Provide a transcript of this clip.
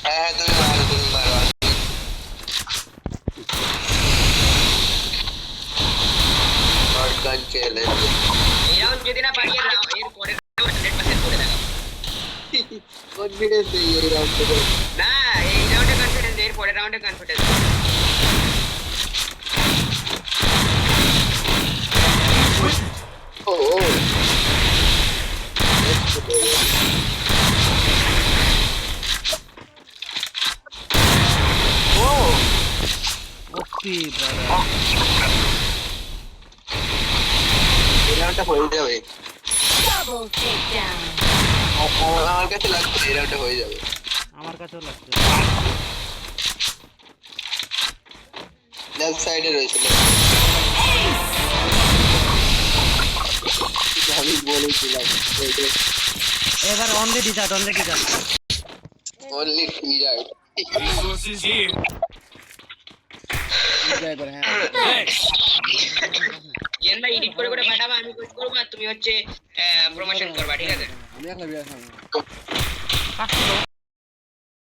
হ্যাঁ তুমি মারো শটগান চ্যালেঞ্জ এই রাউন্ড যদি না পারি এর পরের রাউন্ড 100% করে দেখাবো। কনফিডেন্স এই রাউন্ড থেকে না এই রাউন্ডে কনফিডেন্স এর পরের রাউন্ডে কনফিডেন্স। ও ওপি ব্রাদার এরাউন্ডটা হয়ে যাবে Double takedown. আমার কাছে লাগছে এরাউন্ডটা হয়ে যাবে আমার কাছেও লাগছে লেফট সাইডে রয়েছে আমি বলেছিলাম এবার on the desert only t-shirt Resources here. Thanks. জেন ভাই এডিট করে পাঠাবা, আমি কোচ করব আর তুমি হচ্ছে প্রমোশন করবা, ঠিক আছে?